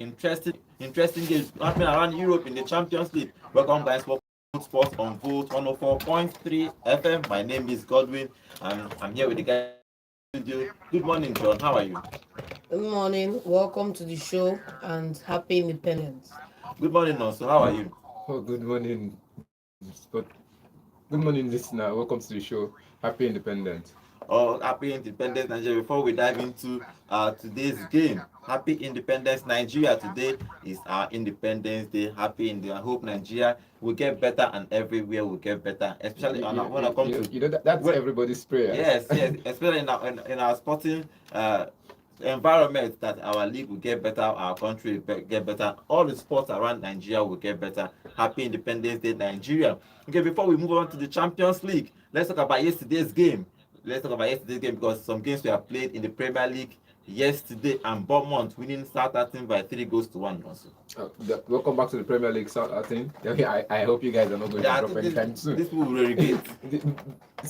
Interesting games happening around Europe in the Champions League. Welcome guys for Sports on Volt 104.3 FM. My name is Godwin and I'm here with the guys in the studio. Good morning, John. How are you? Good morning. Welcome to the show and happy independence. Good morning, also. How are you? Oh, good morning, good morning, listener. Welcome to the show. Happy Independent. Oh, happy Independence Nigeria. Before we dive into today's game, happy Independence Nigeria. Today is our Independence Day. I hope Nigeria will get better and everywhere will get better, especially when I come to That's everybody's prayer. yes, especially in our sporting environment, that our league will get better, our country will get better, all the sports around Nigeria will get better. Happy Independence Day, Nigeria. Okay, before we move on to the Champions League, let's talk about yesterday's game. Because some games were played in the Premier League yesterday, and Bournemouth winning Southampton by 3 goals to 1 also. Welcome back to the Premier League, Southampton. I hope you guys are not going to drop anytime soon. This will relegate.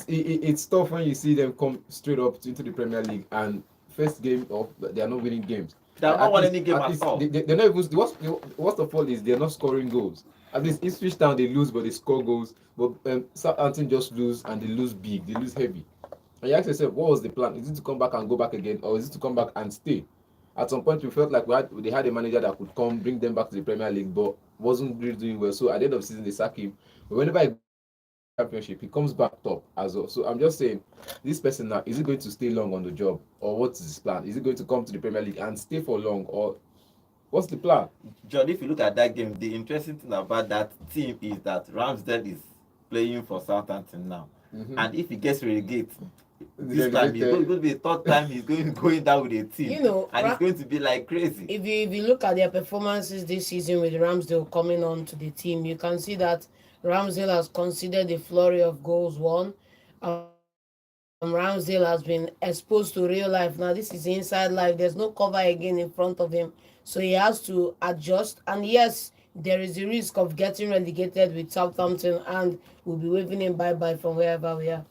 It's tough when you see them come straight up into the Premier League and first game of they are not winning games. They have not won any game at all. They're not even. The worst of all is they're not scoring goals. At least Ipswich Town they lose, but they score goals. But Southampton just lose and they lose big. They lose heavy. And you ask yourself, what was the plan? Is it to come back and go back again, or is it to come back and stay? At some point, we felt like they had a manager that could come, bring them back to the Premier League, but wasn't really doing well. So at the end of the season, they sack him. But whenever he championship, he comes back top as well. So I'm just saying, this person now, is he going to stay long on the job, or what's his plan? Is he going to come to the Premier League and stay for long, or what's the plan? John, if you look at that game, the interesting thing about that team is that Ramsdale is playing for Southampton now. And if he gets relegated, this time it's going to be the third time he's going down with a team. And it's going to be like crazy. If you look at their performances this season with Ramsdale coming on to the team, you can see that Ramsdale has considered a flurry of goals won. Ramsdale has been exposed to real life. Now this is inside life. There's no cover again in front of him. So he has to adjust. And yes, there is a risk of getting relegated with Southampton, and we'll be waving him bye-bye from wherever we are.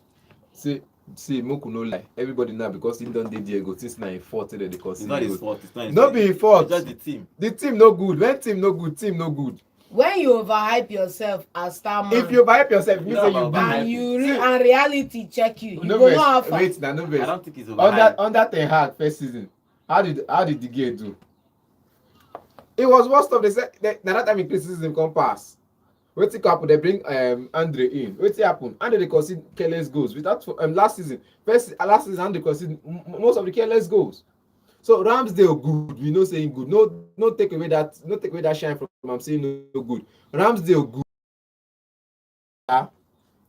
See, Moku no lie. Everybody now, because he done did Diego since 94 they it's not his fault. It's not his not be fault. It's just the team. The team no good. When team no good, team no good. When you overhype yourself as star man, If you overhype yourself, you say you and good. and reality check you, you No go verse. know how far. Wait, now no verse. I don't think he's overhyped. Under Ten Hag first season, how did the game do? It was worst of the set. That time in criticism come pass. Wetin happen? They bring Andre in. Wetin happen? Andre they concede careless goals. Without last season, last season Andre concede most of the careless goals. So Ramsdale good. We know saying good. No take away that shine from I'm saying no good. Ramsdale good.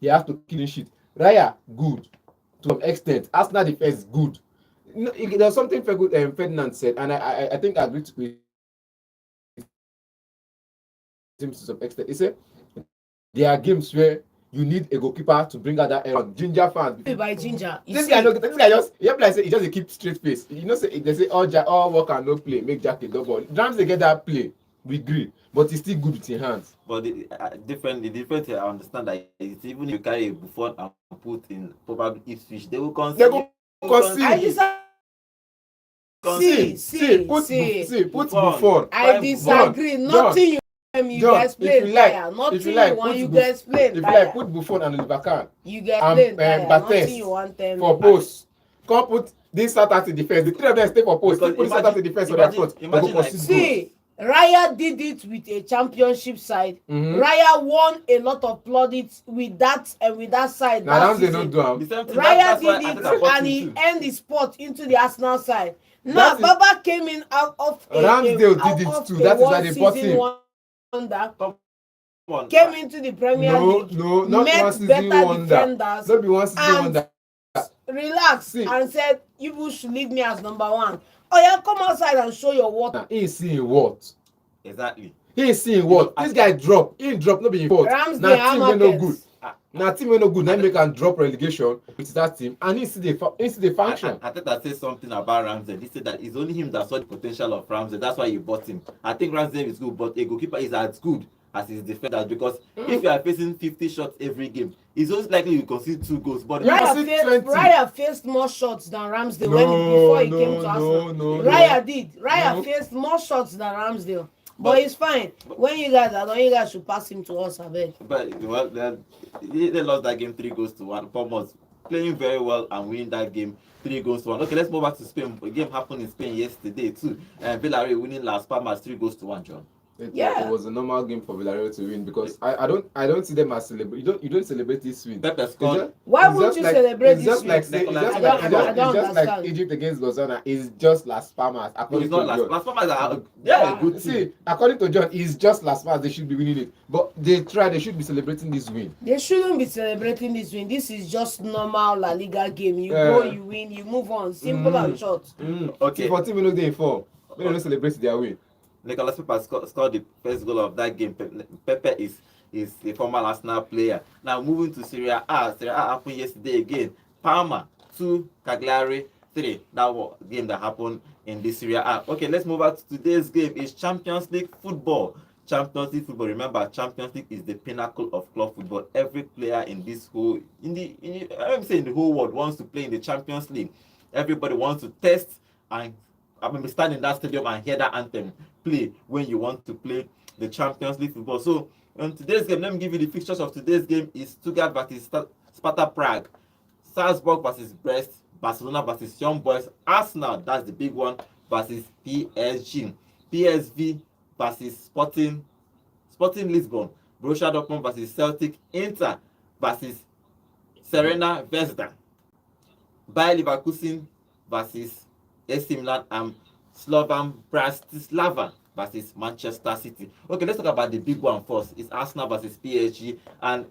He has to clean sheet. Raya good to some extent. Arsenal defense good. There's something Ferdinand said, and I think I agree with him to some extent. He said there are games where you need a goalkeeper to bring out that error. Ginger fans. By Ginger. This guy just he just keep straight face. You know, they say all work and no play make Jack a double. Ramsey get that play, we agree, but he's still good with his hands. But the different I understand that it's even if you carry a Buffon and put in probably Ipswich, they will concede. I disagree. Put Buffon. I disagree. Nothing you explain. Nothing you want you get explain. If you like, put Buffon and Liverpool. You get explain. Nothing you want them for post. Come put this Southampton defense. The three of them stay for post. Put Southampton defense on their front. See, Raya did it with a championship side. Raya won a lot of plaudits with that side. Now Ramsey don't do am. Raya did it and he earned his spot into the Arsenal side. Now Baba came in out of Ramsdale did it too. That is why they bought him. Came into the Premier League. No, not one season wonder. Don't be one season wonder. Relax and said, you should leave me as number one. Oh yeah, come outside and show your work. He is seeing what? Exactly. He is seeing what? This guy drop. He drop, no be him fault. Ramsdale Now team wey no good. Now team wey no good. Now make am drop relegation with that team, and he see the function. I think I said something about Ramsdale. He said that it's only him that saw the potential of Ramsdale. That's why he bought him. I think Ramsdale is good, but a goalkeeper is as good as his defender because if you are facing 50 shots every game, it's most likely you concede 2 goals. But Yeah. Raya faced more shots than Ramsdale before he came to Arsenal. Raya faced more shots than Ramsdale. But it's fine. When you guys are done, you guys should pass him to us, I beg. But well, they lost that game 3-1. Bournemouth playing very well and winning that game 3-1. Okay, let's move back to Spain. A game happened in Spain yesterday too. And Villarreal winning Las Palmas 3-1, John. It was a normal game for Villarreal to win because I don't see them as celebrate. You don't celebrate this win. Pepe scored. Why would you celebrate this win? It's just like Egypt against Gozana. It's just Las Palmas. It's not Las Palmas are a good team. See, according to John, it's just Las Palmas. They should be winning it, but they should be celebrating this win. They shouldn't be celebrating this win. This is just normal La Liga game. You go, you win, you move on. Simple and short. Okay. 14 minutes they fall. They don't celebrate their win. Nicolas Pepe scored the first goal of that game. Pepe is a former Arsenal player. Now moving to Serie A. Serie A happened yesterday again. Parma 2, Cagliari 3. That was the game that happened in the Serie A. Okay, let's move on to today's game. It's Champions League football. Champions League football. Remember, Champions League is the pinnacle of club football. Every player in this whole in the whole world wants to play in the Champions League. Everybody wants to test and stand in that stadium and hear that anthem play when you want to play the Champions League football. So on today's game, let me give you the fixtures of today's game. Is Stuttgart versus Sparta Prague, Salzburg versus Brest, Barcelona versus Young Boys, Arsenal, that's the big one, versus PSG, PSV versus Sporting Lisbon, Borussia Dortmund versus Celtic, Inter versus Serena Vesda, Bayer Leverkusen versus AC Milan, and Slovan Bratislava versus Manchester City. Okay, let's talk about the big one first. It's Arsenal versus PSG, and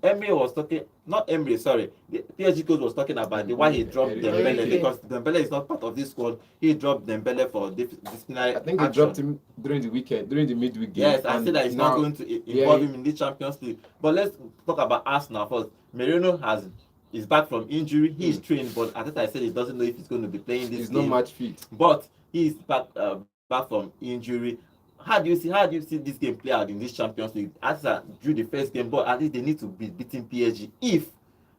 Emery was talking, not Emery, sorry, the PSG coach was talking about why he dropped Dembele, because Dembele is not part of this squad. He dropped Dembele for disciplinary. I think they dropped him during the weekend, during the midweek game. Yes, I said that he's not going to involve him in the Champions League. But let's talk about Arsenal first. Merino is back from injury. He's trained, but as I said, he doesn't know if he's going to be playing this game. He's not match fit. But he's back from injury. How do you see this game play out in this Champions League? Arsenal drew the first game, but at least they need to be beating PSG if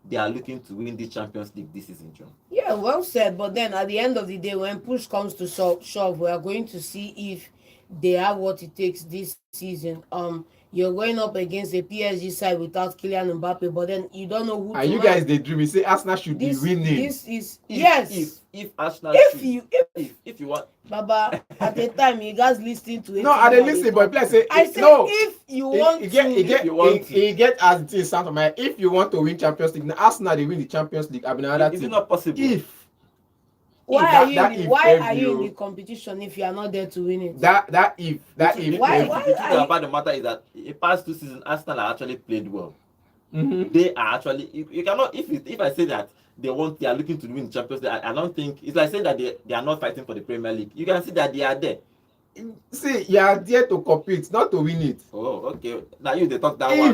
they are looking to win the Champions League this season, John. Yeah, well said. But then at the end of the day, when push comes to shove, we are going to see if they have what it takes this season. You're going up against a PSG side without Kylian Mbappe, but then you don't know who. And you guys, they dream. You say Arsenal should be winning. This is if Arsenal. If you want, Baba, at the time you guys listening to it. No, I didn't listen, but please say. I said no. If you want he get as it is sound of my. If you want to win Champions League, Arsenal they win the Champions League. I mean another is thing. it not possible? Why are you in the competition if you are not there to win it? The about the matter is that the past 2 seasons, Arsenal are actually played well. Mm-hmm. They are actually. You cannot. If I say that they are looking to win the Champions League, I don't think it's like saying that they are not fighting for the Premier League. You can see that they are there. See, you are there to compete, not to win it. Oh, okay. Now you they talk that one.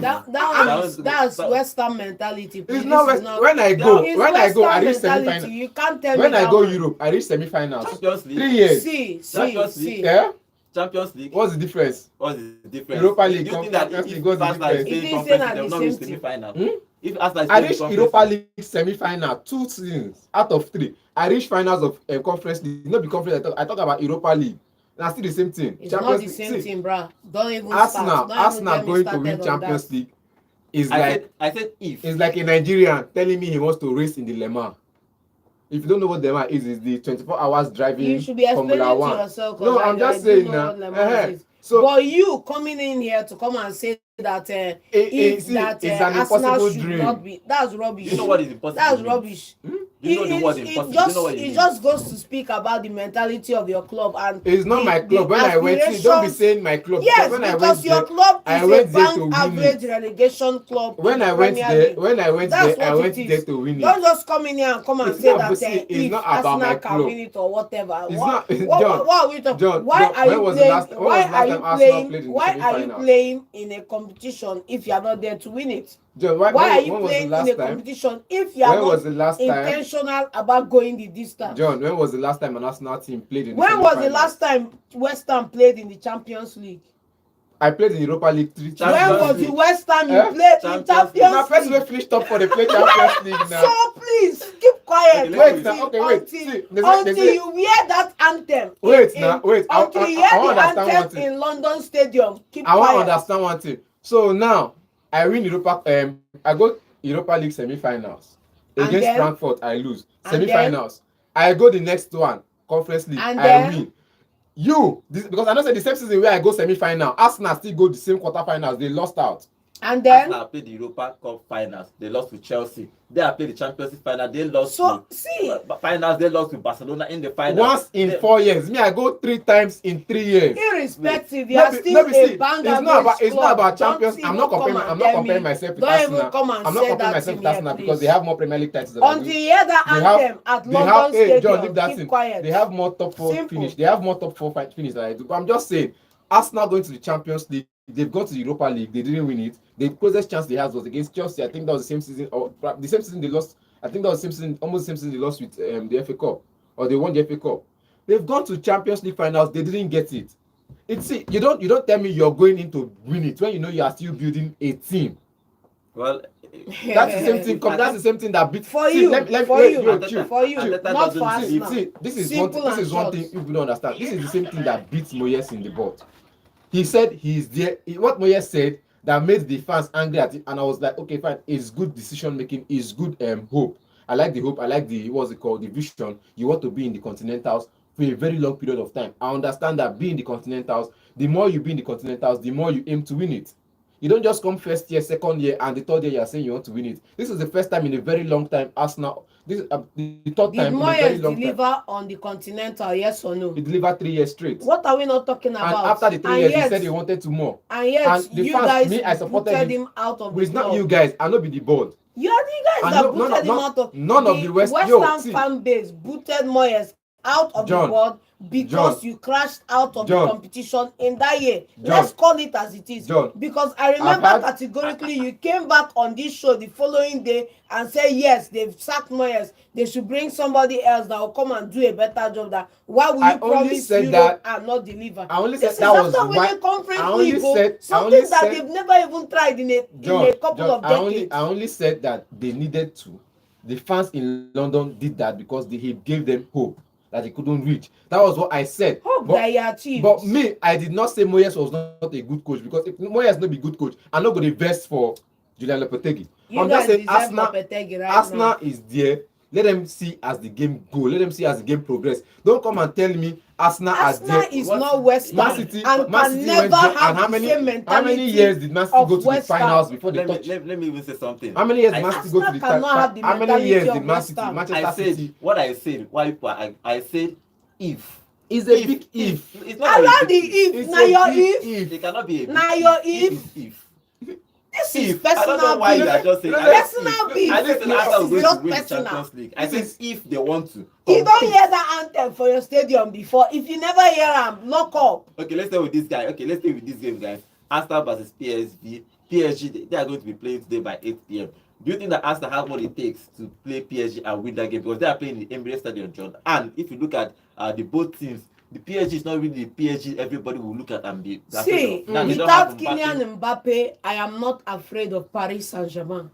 That's Western mentality. It's not when I go, I reach semi-final. You can't tell me when I go Europe, I reach semi-finals. Champions League. 3 years. See. Yeah. Champions League. What's the difference? Europa League. Do you think that if Arsenal is playing conference, they will not reach semi-final? If Arsenal is I reached playing Europa League semi-final 2 seasons out of 3. I reached finals of Conference League. Not the conference. I talk about Europa League. Now still the same thing. It's not the same thing, bro. Don't even Arsenal start. Going to win Champions League is I said if. It's like a Nigerian telling me he wants to race in the Le Mans. If you don't know what Le Mans is the 24 hours driving. You should be explaining Formula to 1. yourself. No, I'm just saying now. So, but you coming in here to come and say that it's an Arsenal impossible should dream. not be, that's rubbish. You know what is impossible? That's rubbish. You know the word impossible. It just goes to speak about the mentality of your club and it's not my club. When I went to, don't be saying my club. Yes, because your club is a bank average it. relegation club. When I went there, I went there to win it. Don't just come in here and come and say that if Arsenal can win it or whatever. What are we talking? John, why are you playing in a competition if you are not there to win it? John, why are you playing in a competition if you are not intentional about going the distance? John, when was the last time an Arsenal team played in the When was the last time West Ham played in the Champions League? I played in Europa League 3 Champions When times. was League. the West Ham you Eh? played in Champions Champions League. Now, person League? wey finish top 4 dey play Champions League now. So please keep quiet Okay, wait until, now, okay, wait. until, See, they until say- you wear that anthem. Wait now, wait. Until you I hear want the understand one anthem thing. in London Stadium. Keep I want quiet. to understand one thing. So now I win Europa. I go Europa League semi-finals And against then? Frankfurt. I lose And semi-finals. I go the next one, Conference League. And I then? win. Because I know say the same season where I go semi-final, Arsenal still go the same quarter-finals. They lost out. And then, Arsenal played the Europa Cup finals. They lost to Chelsea. They have played the Champions League final. They lost so to see, finals. They lost to Barcelona in the final. Once in 4 years. Me, I go 3 times in 3 years. irrespective, you No are be- still no be see, a banger. it's not about champions. Don't I'm not even comparing. come and I'm not tell comparing me. myself with Don't Arsenal. even come and I'm not say comparing that myself to with me, Arsenal because please. they have more Premier League titles than I Until do. you hear that They have- anthem at They have, London hey, John, Stadium, leave that keep thing. quiet. They have more top 4 Simple. finish. They have more top 4 finish than I do. But I'm just saying, Arsenal going to the Champions League. They've gone to the Europa League. They didn't win it. The closest chance they had was against Chelsea. I think that was the same season, or the same season they lost. I think that was the same season, almost the same season they lost with the FA Cup, or they won the FA Cup. They've gone to Champions League finals. They didn't get it. You don't tell me you're going in to win it when you know you are still building a team. Well, That's the same thing. That's the same thing that beat. For See, you, let me- for wait, you, wait, chill. for you, Arteta not for doesn't See, Arsenal. this is Simple one. This and is one short. thing people don't understand. This is the same thing that beats Moyes in the board. He said he's there. What Moyes said that made the fans angry at it, and I was like, okay, fine. It's good decision making. It's good hope. I like the hope. I like the what's it called, the vision. You want to be in the Continentals for a very long period of time. I understand that being in the Continentals, the more you be in the Continentals, the more you aim to win it. You don't just come first year, second year, and the third year you are saying you want to win it. This is the first time in a very long time Arsenal. This is the third Did time in a very Moyes long time. deliver on the Continental? Yes or no? He delivered 3 years straight. What are we not talking And about? after the 3 And years, yet, he said he wanted to more. and yet and the you fans, guys me, I supported booted him. him out of But the it's not club. you guys. I not be the board. You are the guys And that no- booted none of- him none- out of none of the West- yo, Ham see. fan base booted Moyes out of John, the board because John, you crashed out of John, the competition in that year. John, Let's call it as it is. John, Because I remember had- categorically you came back on this show the following day and said yes, they've sacked Moyes. They should bring somebody else that will come and do a better job. That why will I you only promise said Europe that- and not deliver? I only This said is that was after why. winning Conference I only League, oh, said- I something only that said- they've never even tried in a couple of decades. I only said that they needed to. The fans in London did that because he gave them hope that they couldn't reach. That was what I said. Hope that you achieved. But me, I did not say Moyes was not a good coach, because if Moyes not be good coach, I'm not going to invest for Julian Lopetegui. You I'm guys just saying deserve Arsenal, Lopetegui right Arsenal now. is there. Let them see as the game go. Let them see as the game progress. Don't come and tell me Arsenal are Arsenal there. is What- not West Man Ham City, and Man can City never went there, have and how the same many mentality years did Man City of go to the West Ham. finals before they let me, touch? let me even say something. How many years I- did Man City go to the Arsenal cannot have the How many mentality years of did Man West City, Ham. Manchester I said City? what I said. Why people? I said if. It's a big if. It's not Allow a the big if. It's Now a your big if. It cannot be a big Now your if. This is If. I don't know personal why you beef. are just saying. Personal beef. I didn't say This Arsenal is will just win the personal. Champions League. I This said is- if they want to. You don't hear that anthem for your stadium before. If you never hear am, lock up. Okay, let's start with this guy. Okay, let's stay with this game, guys. Arsenal versus PSG. PSG, they are going to be playing today by 8 p.m. Do you think that Arsenal have what it takes to play PSG and win that game? Because they are playing in the Emirates Stadium, John. And if you look at the both teams, the PSG is not really the PSG everybody will look at and be afraid See, of. Now, they don't have without Mbappe. Kylian Mbappe, I am not afraid of Paris Saint-Germain.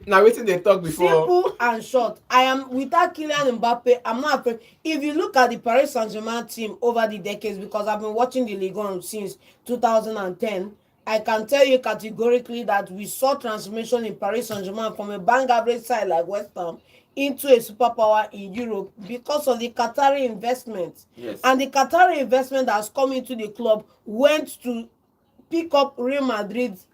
Now waiting they talk before. Simple and short. I am without Kylian Mbappe. I'm not afraid. If you look at the Paris Saint-Germain team over the decades, because I've been watching the Ligue 1 since 2010, I can tell you categorically that we saw transformation in Paris Saint-Germain from a bang average side like West Ham into a superpower in Europe because of the Qatari investment. Yes. And the Qatari investment that has come into the club went to pick up Real Madrid's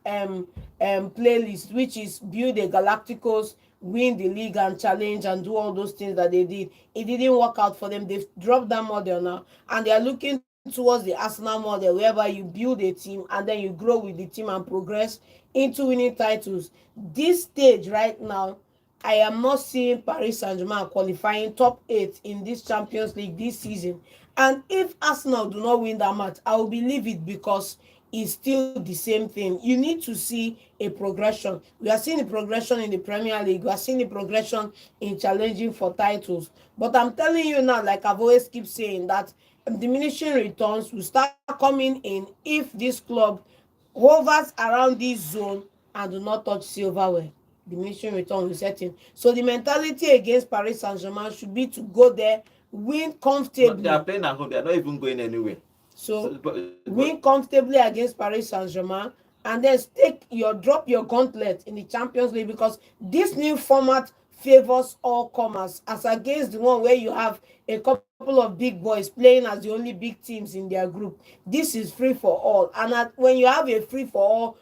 playlist, which is build the Galacticos, win the league and challenge and do all those things that they did. It didn't work out for them. They've dropped that model now, and they are looking towards the Arsenal model, whereby you build a team and then you grow with the team and progress into winning titles. This stage right now, I am not seeing Paris Saint-Germain qualifying top 8 in this Champions League this season. And if Arsenal do not win that match, I will believe it because it's still the same thing. You need to see a progression. We are seeing the progression in the Premier League. We are seeing the progression in challenging for titles. But I'm telling you now, like I've always keep saying, that diminishing returns will start coming in if this club hovers around this zone and do not touch silverware. Diminishing return will set in. So the mentality against Paris Saint-Germain should be to go there, win No, comfortably. they are playing at home. They are not even going anywhere. So But win comfortably against Paris Saint-Germain and then drop your gauntlet in the Champions League, because this new format favors all comers as against the one where you have a couple of big boys playing as the only big teams in their group. This is free for all, and when you have a free for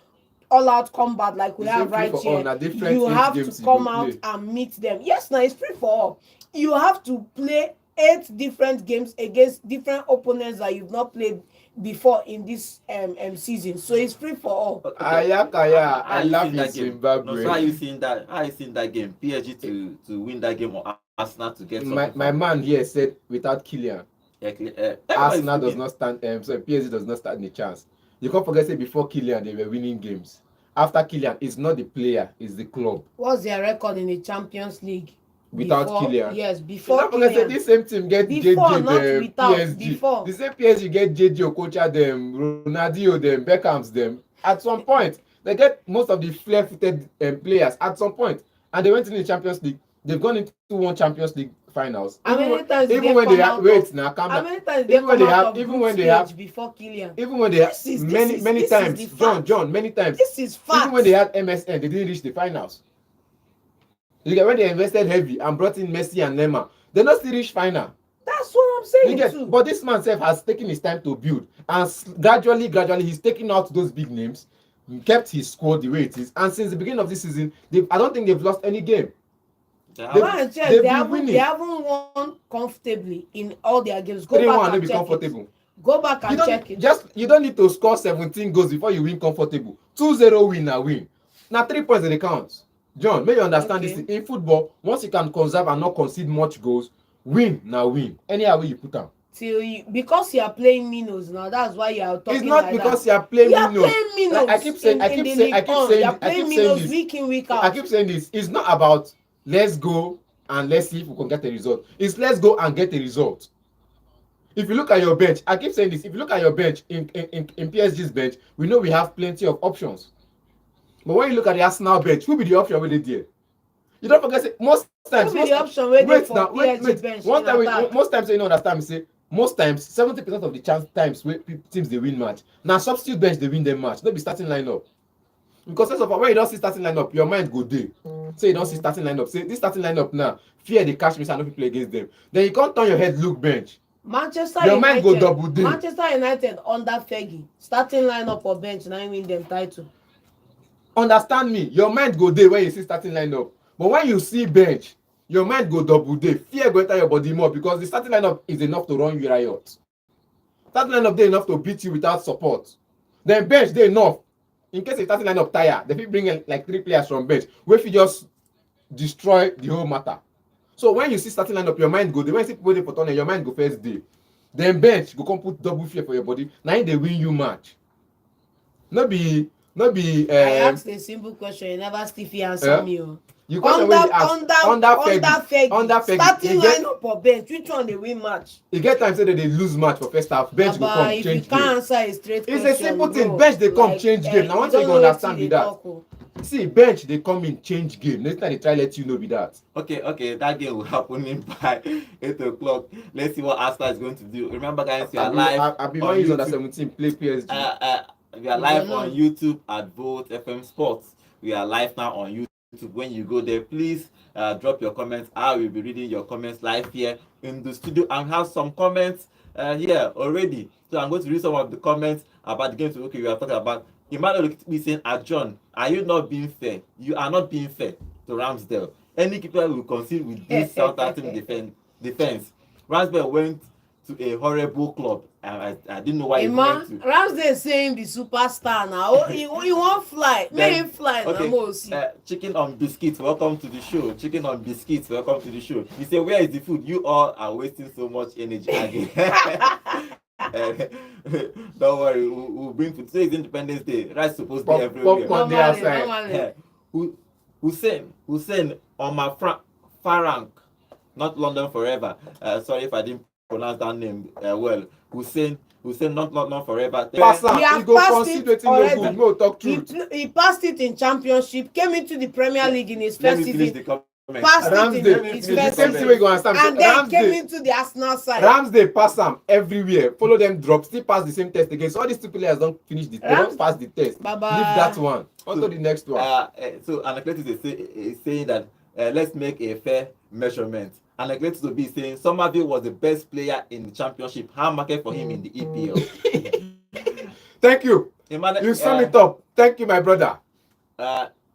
all out combat like we You say have free right for all, here, na different you age have games to you go come out play. and meet them. Yes, now it's free for all. You have to play 8 different games against different opponents that you've not played before in this season. So it's free for all. okay, Ayakaya, how I you love seeing in that game? No, Zimbabwe. so how you seeing that? How you seeing that game? PSG to win that game, or Arsenal to get something? My man here said without Kylian, everybody's Arsenal does speaking. not stand. So PSG does not stand a chance. You can't forget, say before Kylian they were winning games. After Kylian, it's not the player, it's the club. What's their record in the Champions League? Without Before, Kylian. yes, You before can't forget, say Kylian. this same team get Before, JJ not them, without, PSG. before. The same PSG get JJ Okocha them, Ronaldinho them, Beckham's them. At some point, they get most of the flair-footed players. At some point, and they went in the Champions League. They've gone into 1 Champions League finals. How many times did even they when come they have out wait of- now, calm How down. many times they Even when come they out have, of even group when they stage have, before Kylian? even when they have This is many the times, fact. John, many times. This is fact. Even when they had MSN, they didn't reach the finals. You get when they invested heavy and brought in Messi and Neymar, they not still reach final. That's what I'm You saying get, too. but this man self has taken his time to build, and gradually, he's taking out those big names, kept his squad the way it is, and since the beginning of this season, I don't think they've lost any game. They They've- Go and check. they've They been haven't, winning. they haven't won comfortably in all their games. Go 3-1 back no and be check comfortable. it. Go back and check it. You don't need to score 17 goals before you win comfortable. 2-0 win na win. Now 3 points in the count. John, may you understand Okay. this. In football, once you can conserve and not concede much goals, win now win. Anyhow way you put them. Because you are playing Minos now, that's why you are talking It's not like because that. you are playing You are Minos. playing Minos. I keep saying, You are playing Minos week in, week out. I keep saying this. It's not about let's go and let's see if we can get a result. It's let's go and get a result. If you look at your bench, I keep saying this. If you look at your bench in PSG's bench, we know we have plenty of options. But when you look at the Arsenal bench, who be the option with it there? You don't forget, say, most times. Who be the option wey dey for now, PSG bench One in time, attack? most times you don't understand me. Say most times, 70% of the times where teams they win match. Now substitute bench they win them match. Not be starting lineup. Because first of all, when you don't see starting lineup, your mind go there. Say you don't see starting lineup. Say this starting lineup now, fear they catch me, so I no fit play against them. Then you can't turn your head, look bench. Manchester Your United, mind go double day. Manchester United under Fergie, starting lineup or bench, now win them title. Understand me, your mind go there when you see starting lineup. But when you see bench, your mind go double day. Fear go enter your body more because the starting lineup is enough to run you riot. Starting lineup dey enough to beat you without support. Then bench dey enough. In case the starting lineup tire, they fit bring in like 3 players from bench wey fit just destroy the whole matter. So when you see starting lineup, your mind go there. When you see people dey for tunnel, your mind go first day. Then bench go come put double fear for your body. Now they win you match. No be. I asked a simple question, you never still fit answer me. Oh. You question wey you ask under Fergie. Starting lineup or bench, which one dey win match? E get time say they lose match for first half, bench go come if change you can't game. answer a straight question, It's a simple thing. bro, Bench they come like, change game. Now one thing you don't know understand wetin be dey that. talk, oh. See, bench they come in change game. Next time they try let you know be that. Okay, that game will happen in by 8 o'clock. Let's see what Arsenal is going to do. Remember, guys, we are live. I be on when he's under YouTube. 17 play PSG. We are live on YouTube at Volt FM Sports. We are live now on YouTube. When you go there, please drop your comments. I will be reading your comments live here in the studio and have some comments here already. So I'm going to read some of the comments about the games. Okay, we are talking about. Emmanuel be saying, John, are you not being fair? You are not being fair to Ramsdale. Any keeper will concede with this Southampton defense. Ramsdale went to a horrible club. I didn't know why he went to. Ramsdale saying be superstar now. He won't fly. Make him fly Okay, now. Chicken on biscuits, welcome to the show. Chicken on biscuits, welcome to the show. You say, where is the food? You all are wasting so much energy again. Don't worry, we'll bring food. Today is Independence Day. Rice supposed to be everywhere. Popcorn dey outside. Hussein Omar Farrank, not London forever. Sorry if I didn't pronounce that name well. Hussein we say not forever. Pass He am, has he go passed concede it wetin no already. good. Mo talk He, truth. he passed it in championship, came into the Premier League in his Let first me finish season, the comment. passed it Ramsdale, in Let me his finish the first the same thing season, wey go understand. and then came into the Arsenal side. Ramsdale pass am everywhere, follow them drop, still pass the same test again. So all these two players don finish they don pass the test. Baba. Leave that one. On to the next one. So Anacletus is saying that let's make a fair measurement. Anacletus will be saying Somerville was the best player in the championship. How market for him in the EPL? Thank you. Emmanuel, You sum it up. Thank you, my brother.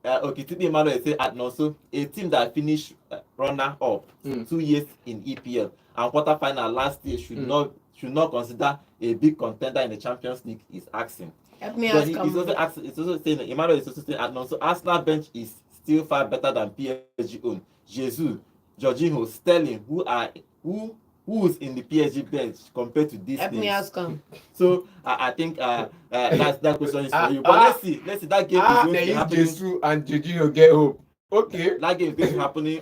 Okitibi Emmanuel say at Nonso, a team that finished runner up 2 years in EPL and quarter final last year should not consider a big contender in the Champions League is asking. Help me Because ask he's also asking, it's also saying Emmanuel is also saying at Nonso, Arsenal bench is still far better than PSG own. Jesus, Jorginho, Sterling, who's in the PSG bench compared to this. Help me ask him. So I think that question is for you. But let's see that game is going to be happening. Jesus and Jorginho get hope. Okay. That game is going to be happening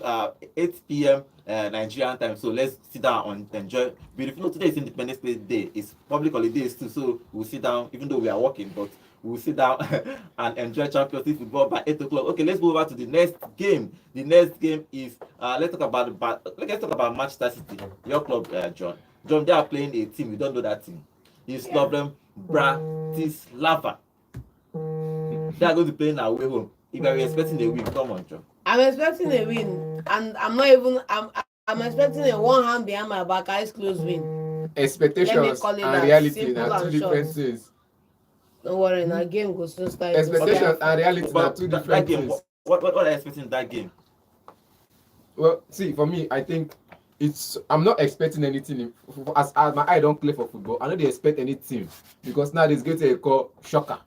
8 p.m. Nigerian time. So let's sit down and enjoy. Beautiful. Today is Independence Day. It's public holidays too, so we'll sit down, even though we are working, but we'll sit down and enjoy Champions League football by 8 o'clock. Okay, let's move over to the next game. The next game is let's talk about Manchester City. Your club, John. John, they are playing a team. You don't know that team. It's Slovenia Bratislava. They are going to play in our way home. If you are expecting a win, come on, John. I'm expecting a win, and I'm expecting a one hand behind my back, eyes closed win. Expectations and reality are two different things. Don't worry, now game goes to start. Expectations and reality are two different things. What are you expecting in that game? Well, see, for me, I think I'm not expecting anything. As my eye don't play for football, I don't expect anything because now there's going to call shocker.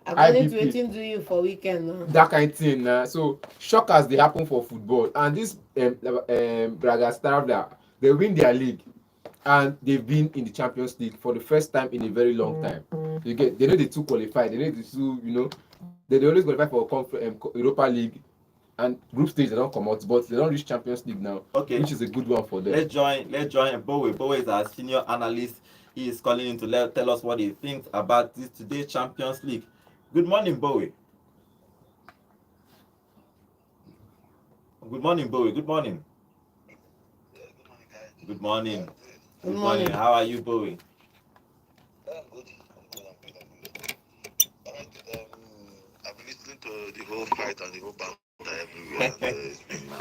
According to wetin do you for weekend now. That kind of thing. So shockers they happen for football, and this Braga Stravia, they win their league, and they've been in the Champions League for the first time in a very long time. They know the two qualify. They know the two. They always qualify for Europa League and group stage. They don't come out, but they don't reach Champions League now. Okay, which is a good one for them. Let's join Bowie. Bowie is our senior analyst. He is calling in to tell us what he thinks about today's Champions League. Good morning, Bowie. Good morning, Bowie. Good morning. Good morning. Good morning. How are you, Bowie? I'm good. I've been listening to the whole fight and the whole battle everywhere.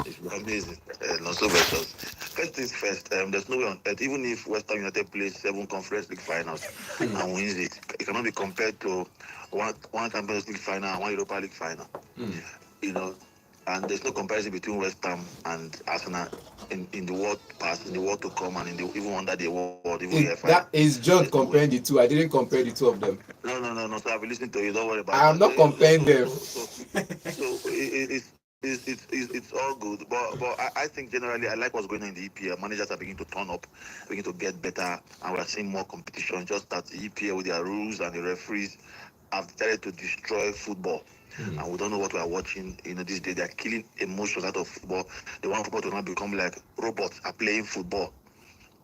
It's been amazing. Not so versus. First things first, there's no way on earth, even if West Ham United plays 7 Conference League finals and wins it, it cannot be compared to one Champions League final and one Europa League final. And there's no comparison between West Ham and Arsenal in the world past, in the world to come, and even under the world. That is John comparing the two. I didn't compare the two of them. No. So I've been listening to you. Don't worry about it. I'm not comparing them. So it's all good. But I think generally I like what's going on in the EPL. Managers are beginning to turn up, beginning to get better, and we're seeing more competition. Just that the EPL with their rules and the referees have decided to destroy football. And we don't know what we are watching. These days they're killing emotions out of football. They want football to not become like robots are playing football.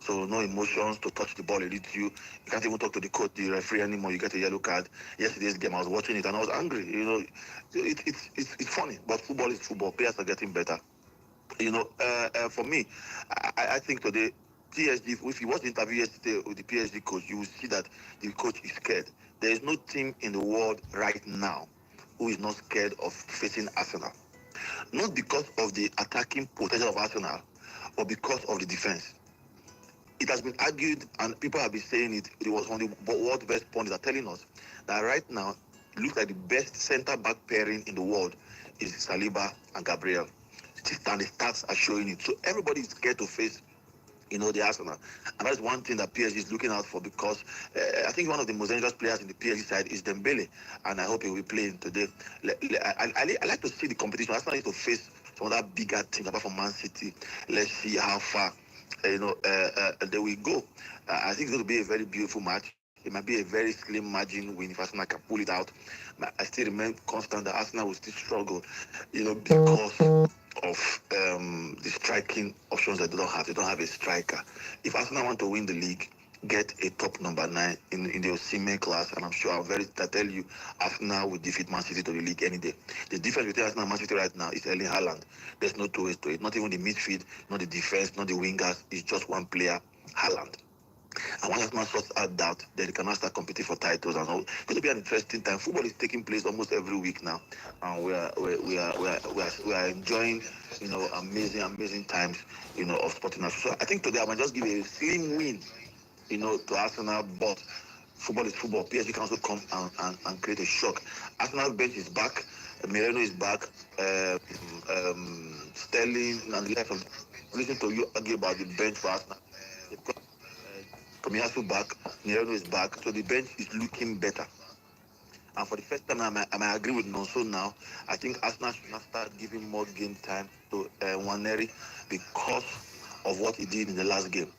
So no emotions to touch the ball. It leads you. You can't even talk to the coach, the referee anymore. You get a yellow card. Yesterday's game, I was watching it and I was angry. It's funny, but football is football. Players are getting better. For me, I think today PSG. If you watch the interview yesterday with the PSG coach, you will see that the coach is scared. There is no team in the world right now who is not scared of facing Arsenal. Not because of the attacking potential of Arsenal, but because of the defense. It has been argued, and people have been saying it. It was one of the world's best pundits are telling us that right now, it looks like the best centre-back pairing in the world is Saliba and Gabriel. And the stats are showing it. So everybody is scared to face the Arsenal. And that's one thing that PSG is looking out for because I think one of the most dangerous players in the PSG side is Dembele, and I hope he will be playing today. I like to see the competition. Arsenal needs to face some of that bigger teams apart from Man City. Let's see how far they will go. I think it's going to be a very beautiful match. It might be a very slim margin win if Arsenal can pull it out. I still remain constant that Arsenal will still struggle, because of the striking options that they don't have. They don't have a striker. If Arsenal want to win the league, get a top number 9 in the Osimhen class, and I'm sure I tell you, Arsenal will defeat Man City to the league any day. The difference between Arsenal and Man City right now is Erling Haaland. There's no two ways to it. Not even the midfield, not the defense, not the wingers. It's just one player, Haaland. And once Arsenal sorts out that, then they can now start competing for titles and all. It's going to be an interesting time. Football is taking place almost every week now, and we are enjoying, amazing times, of sporting. So I think today I might just give a slim win, to Arsenal, but football is football. PSG can also come and create a shock. Arsenal bench is back. Moreno is back. Sterling and the left. Listen to you argue about the bench for Arsenal. Tomiyasu back, Moreno is back, so the bench is looking better. And for the first time, I might agree with Nonso now. I think Arsenal should not start giving more game time to Nwaneri because of what he did in the last game.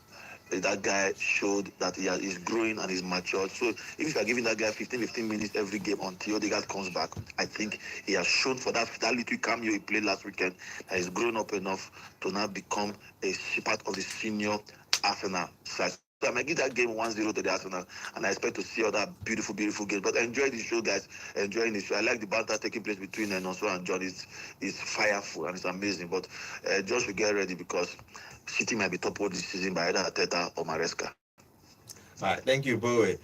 That guy showed that he is growing and is matured. So if you are giving that guy 15 minutes every game until Odegaard comes back, I think he has shown for that little cameo he played last weekend that he's grown up enough to now become a part of the senior Arsenal side. So I might give that game 1-0 to the Arsenal, and I expect to see other beautiful games. But enjoy the show, guys. Enjoying the show. I like the banter taking place between Nonso and John. It's fireful and it's amazing. But just to get ready because City might be top of this season by either Arteta or Maresca. All right, thank you, Bowie.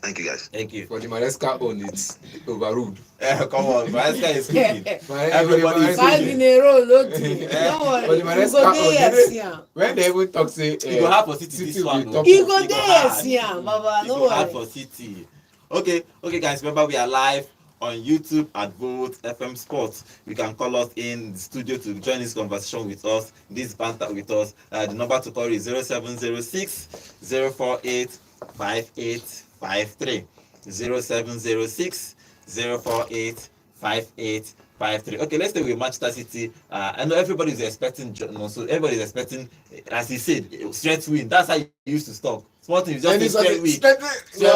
Thank you, guys. Thank you. For the Maresca on it's overruled. Come on, Maresca is cooking. Everybody is 5 cooking. in a row, look. Don't For worry. the You Maresca go on there, yes, it, yeah. when they even talk say You go hard for City City this will one. be oh. top. You go You there, go yes, hard. yeah, Baba. You No go hard worry. for City. Okay, guys. Remember, we are live on YouTube at Volt FM Sports. You can call us in the studio to join this conversation with us, this banter with us. The number to call is 0706 048 5853. 0706 048 5853. Okay, let's stay with Manchester City. I know everybody is expecting, so everybody is expecting, as he said, straight win. That's how you used to stop. Small thing, just a straight win. Straight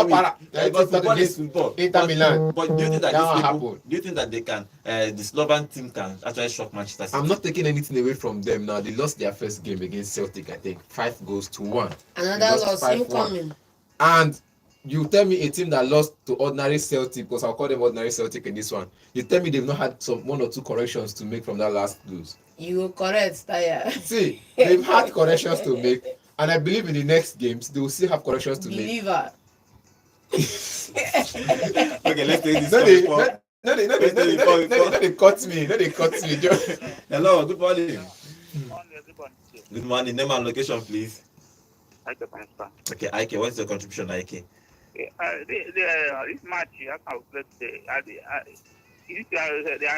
win. Because football is football. Inter Milan. But do you think that That these won't people, happen. do you think that they can, the Slovan team can actually shock Manchester City? I'm not taking anything away from them now. They lost their first game against Celtic, I think, 5-1. Another They loss 5-1. incoming. And you tell me a team that lost to ordinary Celtic, because I'll call them ordinary Celtic in this one. You tell me they've not had some 1 or 2 corrections to make from that last lose. You correct, Taya. See, they've had corrections to make, and I believe in the next games they will still have corrections to make. Believer. Okay, let's take this No, one they before- cut me. No, they cut me. Hello, good morning. Good morning. Name and location, please. Okay, Ike, what's your contribution, Ike? This match, I can play today. Are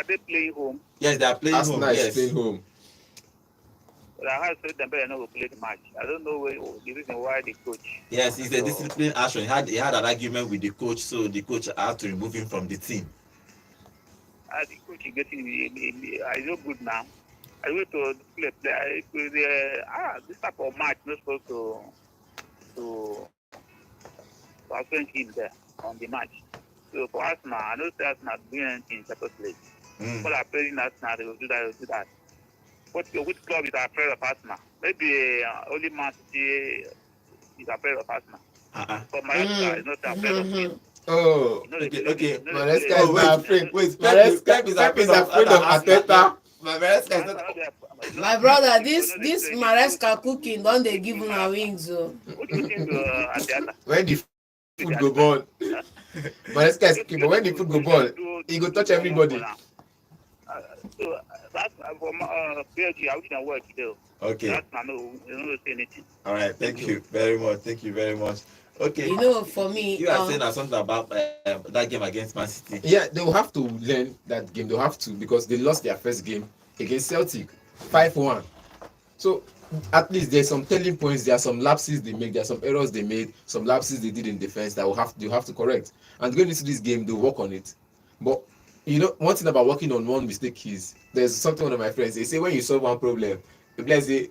they playing home? Yes, they are playing home. Arsenal is Yes. playing home. But I have said them better not to play the match. I don't know the reason why the coach. Yes, it's a discipline action. He had an argument with the coach, so the coach had to remove him from the team. The coach is getting is no good now. I went to play. This type of match not supposed to offend him there on the match. So for Arsenal, I know Arsenal doing anything in separate place. People are playing Arsenal, they will do that. Which club is afraid of Arsenal? Maybe only Man City is afraid of Arsenal. But Maresca is not afraid of him. Oh, Okay. Maresca Oh, is wait, not afraid. wait, Pep is afraid of Arteta. Maresca is not. My brother, this Maresca cooking, don't they give him a wings? So. What do you think Arteta? When the food go burn, Maresca is kicking, but when the food go burn, he go touch everybody. So that's from PSG. I wish I work today. Okay. That's not no say anything. All right. Thank you very much. Okay. You know, for me, You are saying something about that game against Man City. Yeah, they will have to learn that game. They'll have to, because they lost their first game against Celtic 5-1. So at least there's some telling points. There are some lapses they make. There are some errors they made. Some lapses they did in defense that you have to correct. And going into this game, they'll work on it. But you know, one thing about working on one mistake is there's something one of my friends they say when you solve one problem, let's say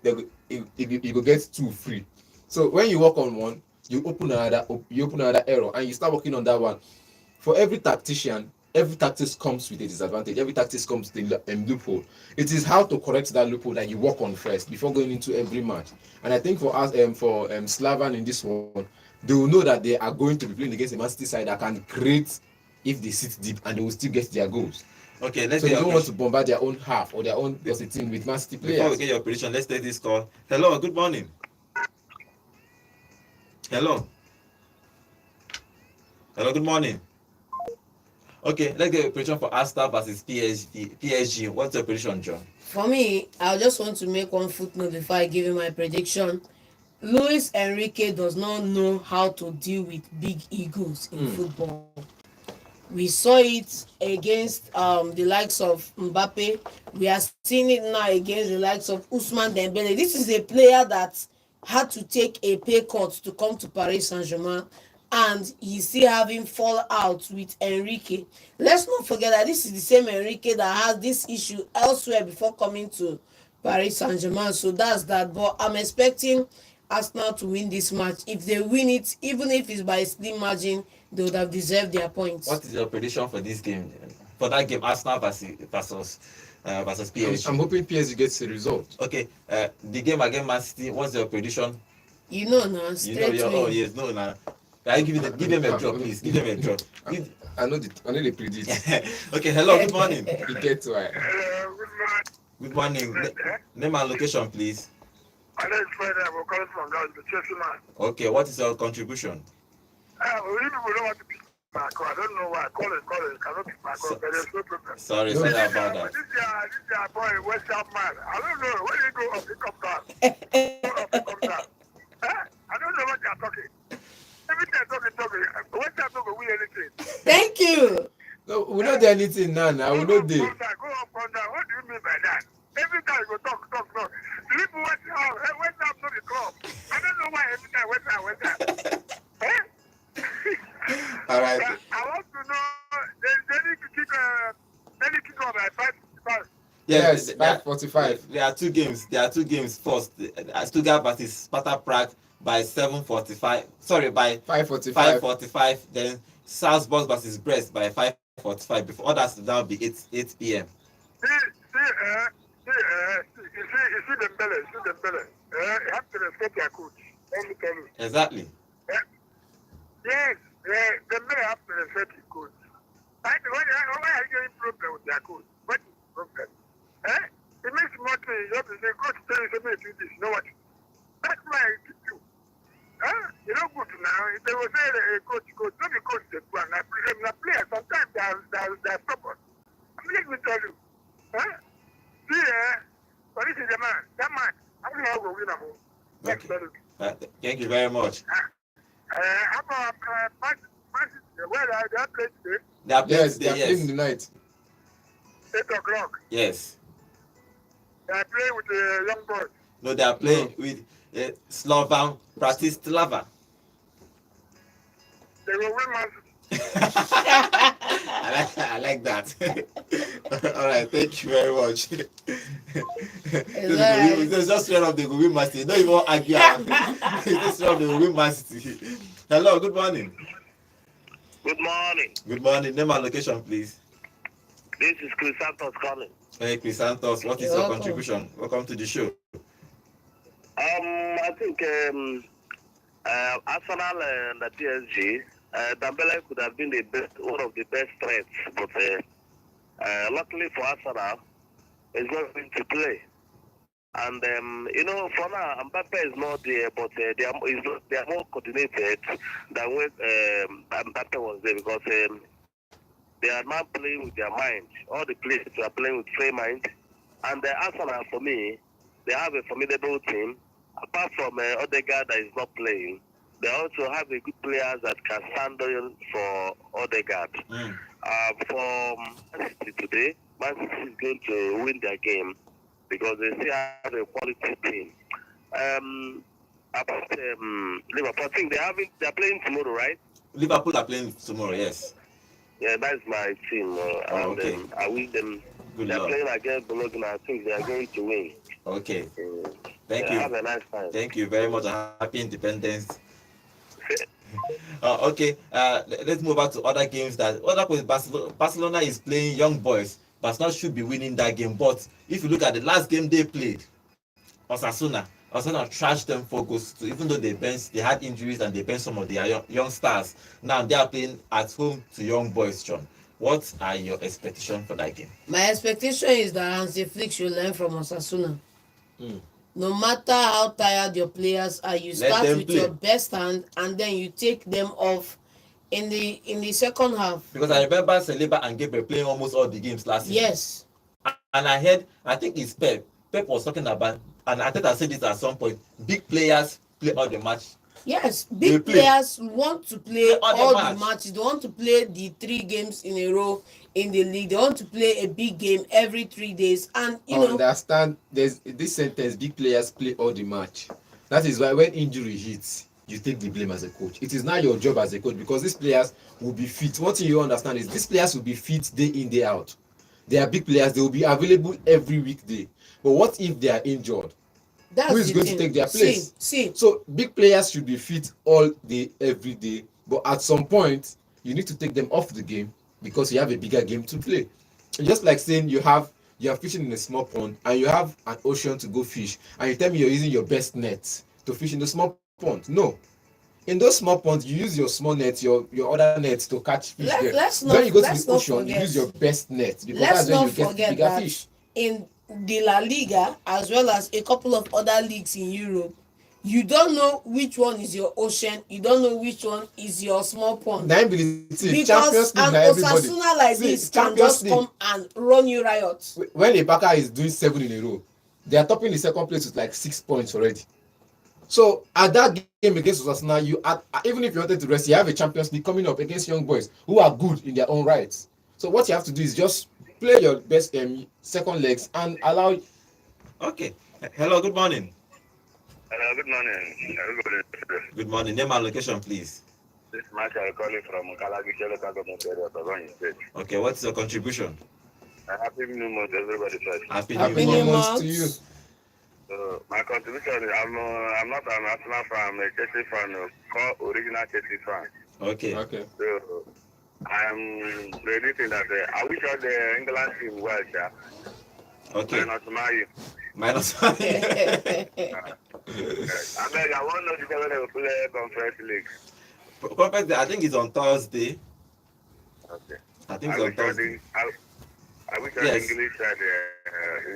you go get 2 free. So when you work on one, you open another error and you start working on that one. For every tactician, every tactics comes with a disadvantage. Every tactics comes with a loophole. It is how to correct that loophole that you work on first before going into every match. And I think for us, for Slavan in this one, they will know that they are going to be playing against a Man City side that can create if they sit deep, and they will still get their goals. Okay, let's So they get don't your want to bombard their own half or their own team with Man City before we players. get your prediction. Let's take this call. Hello, good morning. Hello. Hello, good morning. Okay, let's get a prediction for Arsenal versus PSG. What's your prediction, John? For me, I just want to make one footnote before I give you my prediction. Luis Enrique does not know how to deal with big egos in football. We saw it against the likes of Mbappe. We are seeing it now against the likes of Ousmane Dembele. This is a player that had to take a pay cut to come to Paris Saint-Germain, and he's still having fallout with Enrique. Let's not forget that this is the same Enrique that has this issue elsewhere before coming to Paris Saint-Germain. So that's that. But I'm expecting Arsenal to win this match. If they win it, even if it's by a slim margin, they would have deserved their points. What is your prediction for this game? For that game, Arsenal versus PSG. I'm hoping PSG gets a result. Okay, the game against Man City. What's your prediction? You know now, You know, straight oh win. yes, no, now. Can you give them a drop, please? Give them a drop. I know they predict. Okay, hello, good morning. You get to it. Good morning. Name and location, please. My name is Fred. I'm calling from God, the Chelsea man. Okay, what is your contribution? We people don't want to pick my call. I don't know why. Call it. Cannot pick my call, but there's no problem. Sorry No. about that. This year, boy, West Ham man. I don't know. Where you go up, he comes down. Go up, he comes down. I don't know what you're talking. Every time talking. West Ham don't win anything. Thank you. No, we not do anything now. We know they. Go up, come down. What do you mean by that? Every time you go talk. The people West Ham know the club. I don't know why every time West Ham. All right. I want to know, they need to kick off at 5:55. Yes, 5:45. There are two games. First, Stuttgart versus Sparta Prague by 7:45. Sorry, by 5:45. 5:45. Then Salzburg versus Brest by 5:45. Before others, that will be 8 p.m. You see Dembele. You have to respect your coach. Let me tell you. Exactly. Yes, Dembele have to respect his coach. Why are you getting problem with your coach? What is the problem? It makes more things. You have to say, coach, tell you something to do this. You know what? That's why I teach you. You know, good now. If they will say, coach, not the coach, the player. Sometimes they are stubborn. Let me tell you. But this is the man. That man, I'm going to go win a home. Okay. Thank you very much. How about where are they playing today? They are playing Yes, they are today, playing tonight. 8 o'clock. Yes. They are playing with the young boys. No, they are playing with Slovan Bratislava. They will win Man City. I like that. All right, thank you very much. It's just straight up the win Man City. Don't even argue. It's just straight up the win Man City. Hello, good morning. Good morning. Good morning. Name and location, please. This is Chris Santos calling. Hey, Chris Santos, what is your Welcome. contribution? Welcome to the show. I think Arsenal and the PSG, Dembele could have been one of the best threats, but luckily for Arsenal, he's not going to play. And for now, Mbappe is not there, but they are more coordinated than when Mbappe was there, because they are now playing with their mind. All the players are playing with free mind. And Arsenal, for me, they have a formidable team. Apart from Odegaard that is not playing, they also have a good players that can stand in for Odegaard. For Man City today, Man City is going to win their game because they still have a quality team. About Liverpool, I think they're playing tomorrow, right? Liverpool are playing tomorrow, yes. Yeah, that's my team. Okay. I wish them. Good They're luck. playing against Bologna. I think they are going to win. Okay. Thank you. Have a nice time. Thank you very much. Happy Independence. Okay, let's move on to other games. That what happened with Barcelona? Barcelona is playing young boys. Barcelona should be winning that game. But if you look at the last game they played, Osasuna trashed them for goals. So even though they had injuries and they benched some of their young stars. Now they are playing at home to young boys, John. What are your expectations for that game? My expectation is that Hansi Flick should learn from Osasuna. Mm. No matter how tired your players are, you Let start them with play. your best hand and then you take them off in the second half. Because I remember Saliba and Gabriel playing almost all the games last season. Yes. And I think it's Pep. Pep was talking about, and I think I said this at some point, big players play all the match. Yes, They big play. players want to play All the all match. the matches. They want to play the 3 games in a row in the league. They want to play a big game every 3 days. And you know, Understand? There's this sentence: big players play all the match. That is why when injury hits, you take the blame as a coach. It is not your job as a coach because these players will be fit. One thing you understand is these players will be fit day in, day out. They are big players. They will be available every weekday. But what if they are injured? that's Who is the going thing. to take their place? See, So big players should be fit all day, every day. But at some point, you need to take them off the game because you have a bigger game to play. Just like saying you are fishing in a small pond and you have an ocean to go fish, and you tell me you're using your best net to fish in the small pond. No. In those small ponds, you use your small net, your other nets to catch fish there. let's When you go to let's the not ocean, you forget. use your best net because Let's that's when not you get forget bigger that fish. in the La Liga as well as a couple of other leagues in Europe, you don't know which one is your ocean. You don't know which one is your small pond. Now, see, Because Champions League, an now everybody. Osasuna like See, this can Champions just League. come and run you riot. When Ibaka is doing 7 in a row, they are topping the second place with like 6 points already. So at that game against Osasuna, even if you wanted to rest, you have a Champions League coming up against young boys who are good in their own rights. So what you have to do is just play your best second legs and allow. Okay. Hello, good morning. Hello, good morning, everybody. Good morning. Name and location, please. This is Michael calling from Kalagi local government area of Ogonyi State. Okay, what's your contribution? Happy New Month, everybody. First. Happy Happy New New Month. Month to you. So my contribution is I'm not an Arsenal fan, I'm a Chelsea fan, called original Chelsea fan. Okay. Okay. So I'm predicting that I wish all the England team well, yeah. Okay. Not marry. Minus. I beg, I want to know the when they will play Conference League. Conference, I think it's on Thursday. Okay. I think it's on Thursday. I wish all Yes. the English said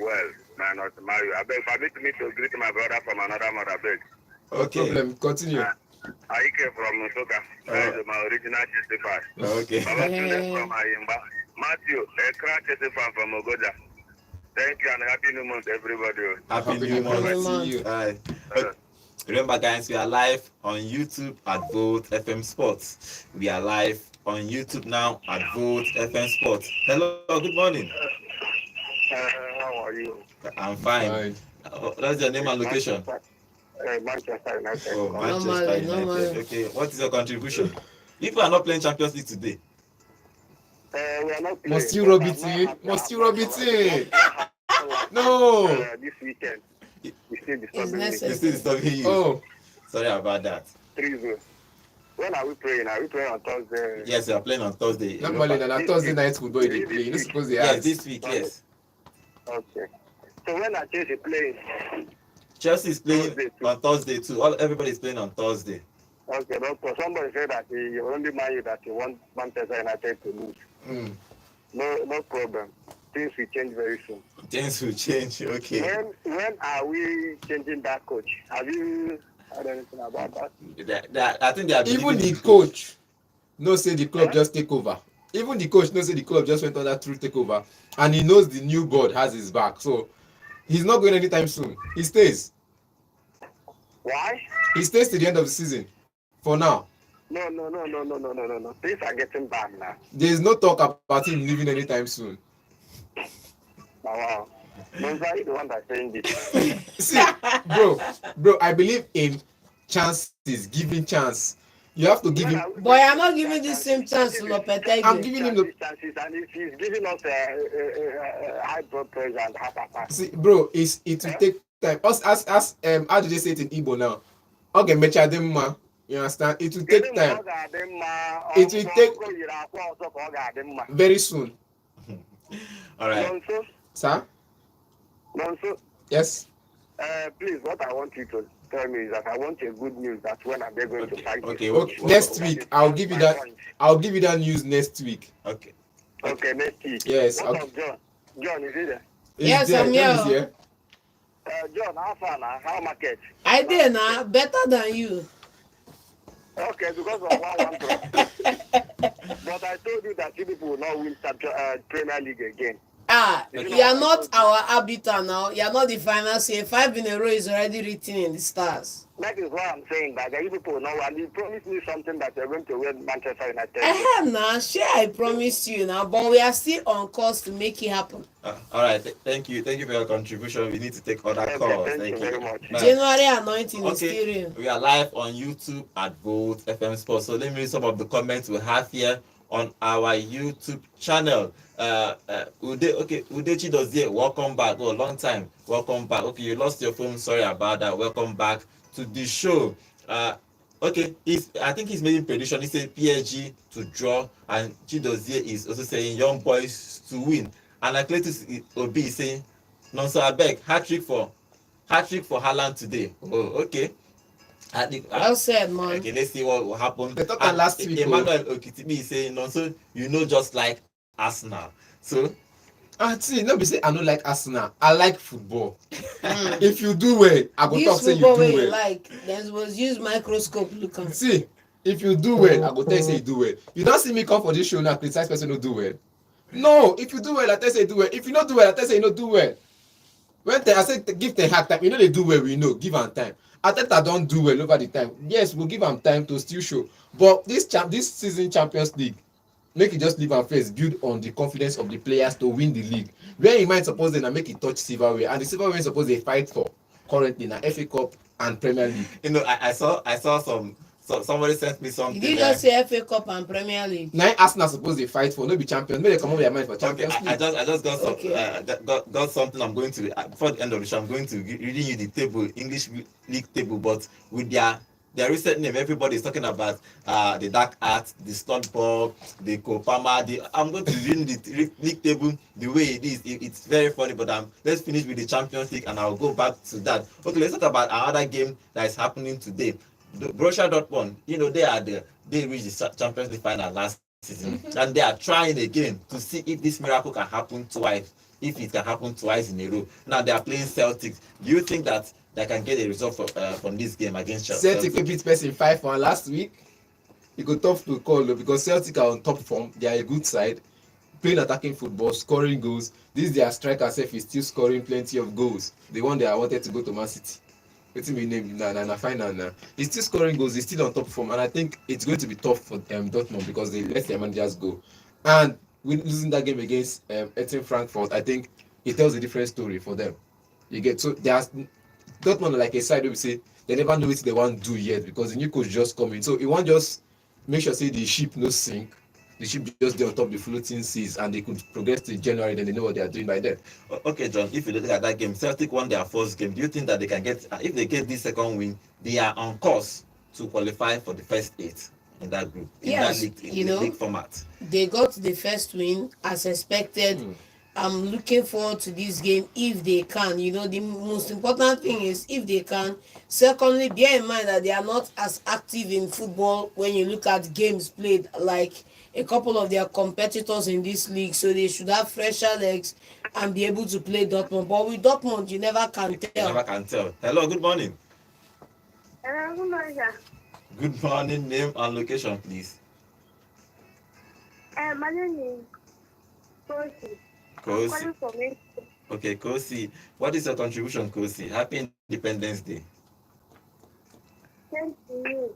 well, man, not marry. I beg, permit me to greet my brother from another mother, beg. No Okay. problem. Continue. I came from Soka. That is my original Chelsea fan. Okay. Baba Tunde from Ayimba. Matthew, a crack Chelsea fan from Ogoja. Thank you and happy new month, everybody. Happy New Month. See you. Alright. Remember, guys, we are live on YouTube at Volt FM Sports. We are live on YouTube now at Volt FM Sports. Hello, good morning. How are you? I'm fine. Fine. What's your name and location? Manchester United. Oh, Manchester Normally, United. normally. Okay, what is your contribution? If you are not playing Champions League today, We are not Must playing, you rub but it I'm in? not Must happy you rub about it in? No. This weekend, we still It's disturbing me. necessary. it's still disturbing you. Oh, Sorry about that. 3-0. When are we praying? Are we praying on Thursday? Yes, we are playing on Thursday. normally na Thursday night football they play. You no suppose they Yes, ask. this week, yes. Okay. So when are Chelsea playing? Chelsea is playing Thursday too. on Thursday too. Everybody is playing on Thursday. Okay, doctor. Somebody said that he only man that he wants Manchester United to lose. Mm. No problem. Things will change very soon. Things will change. Okay. When are we changing that coach? Have you heard anything about that? I think they are Even the believing coach no say the club just take over. Even the coach knows say the club just went on that through takeover, and he knows the new board has his back. So he's not going anytime soon. He stays. Why? He stays to the end of the season. For now, No. Things are getting bad now. there is no talk about him leaving anytime soon. Wow. Those are the one that's saying this. See, bro, I believe in chances, giving chance. You have to give him. Boy, I'm not giving the same chance to I'm Lopetegui. giving him the. chances, and if he's giving us high blood pressure and heart attack. See, bro, it will take time. As how do they say it in Igbo now? Okay, mecha dem ma. You understand? It will Kedu take mgbe ọ time. ga-adị mma It will take ọgụgụ yiri akwa ọzọ ka ọ ga-adị mma. very soon. All right. Nọ nso, Sir? nọ nso. Yes. Please, what I want you to tell me is that I want a good news that when are they going to fight Okay, this Okay. coach? Next That week, is I'll my give you that. point. I'll give you that news next week. Okay. Okay, next week. Yes, What okay. of John? John, is he there? Is Yes, there? I'm John is here. here. John, how far now? How market? I did now better than you. Okay, because of 1-1 draw. But I told you that you people will not win Premier League again. You are not our arbiter now. You are not the final say. 5 in a row is already written in the stars. That is why I'm saying that you people will not win. You promised me something that you're going to win Manchester United. Now, sure, I promised you now, but we are still on course to make it happen. All right. Thank you. Thank you for your contribution. We need to take other Okay, calls. thank Thank you very much. Bye. January anointing is still Okay, real. we are live on YouTube at Volt FM Sports. So let me read some of the comments we have here on our YouTube channel. Udechi Dozie, welcome back. Oh, long time. Welcome back. Okay, you lost your phone. Sorry about that. Welcome back to the show. I think he's making prediction. He said PSG to draw, and Chidozie is also saying young boys to win. And Cletus Obi is saying, Nonso Abeg, hat-trick for Haaland today. Oh, okay. Well said, man. Okay, let's see what will happen. They talked that last week. Emmanuel Okitibi is saying, Nonso, just like Arsenal. So, See, no be say I don't like Arsenal. I like football. If you do well, I go talk This say you football do way well. like there was use microscope look am. See, if you do well, I go tell you say you do well. You don't see me come for this show now criticize person who do well. No, if you do well, I tell you say you do well. If you not do well, I tell you say you not do well. When I say give them hard time, you know they do well, we know, give them time. Ateta don't do well over the time. Yes, we'll give them time to still show. But this season Champions League, make it just leave our face, build on the confidence of the players to win the league. Where you might suppose then make it touch silverware, and the silverware is supposed to fight for currently now FA Cup and Premier League. you know, I saw somebody sent me something. Did you just say FA Cup and Premier League? Now Arsenal supposed to fight for, no be champions. Maybe they come over their mind for Okay, Champions League. I just got some Okay. got something. I'm going to before the end of the show. I'm going to reading you the table, English league table, but with their recent name. Everybody is talking about the Dark Art, the Stunt Ball, the Kopama. I'm going to read the league table the way it is. It's very funny, but let's finish with the Champions League, and I'll go back to that. Okay, let's talk about another game that is happening today. The Borussia Dortmund, they reached the Champions League final last season, and they are trying again to see if this miracle can happen twice. If it can happen twice in a row. Now they are playing Celtics. Do you think that they can get a result from this game against Chelsea? Celtic beat person 5-1 last week. It go tough to call though, because Celtic are on top form. They are a good side, playing attacking football, scoring goals. This their striker self is still scoring plenty of goals. The one that I wanted to go to Man City. What's his name? Na final now. He's still scoring goals. He's still on top form, and I think it's going to be tough for Dortmund because they let their managers go. And with losing that game against Eintracht Frankfurt, I think it tells a different story for them. You get so there's Dortmund are like a side where we say they never know what they want to do yet because the new coach just coming. So he want just make sure say the ship no sink. The ship just there on top the floating seas, and they could progress to January. Then they know what they are doing by then. Okay, John. If you look at that game, Celtic won their first game. Do you think that they can get? If they get this second win, they are on course to qualify for the first 8 in that group, in Yes, that league, you the know. league format. They got the first win as expected. I'm looking forward to this game if they can. The most important thing is if they can. Secondly, bear in mind that they are not as active in football when you look at games played like a couple of their competitors in this league. So they should have fresher legs and be able to play Dortmund. But with Dortmund, you never can You tell. never can tell. Hello, good morning. Good morning, sir. Good morning. Name and location, please. My name is Kosi. Kosi. Calling from it. Okay, Kosi. What is your contribution, Kosi? Happy Independence Day. Thank you.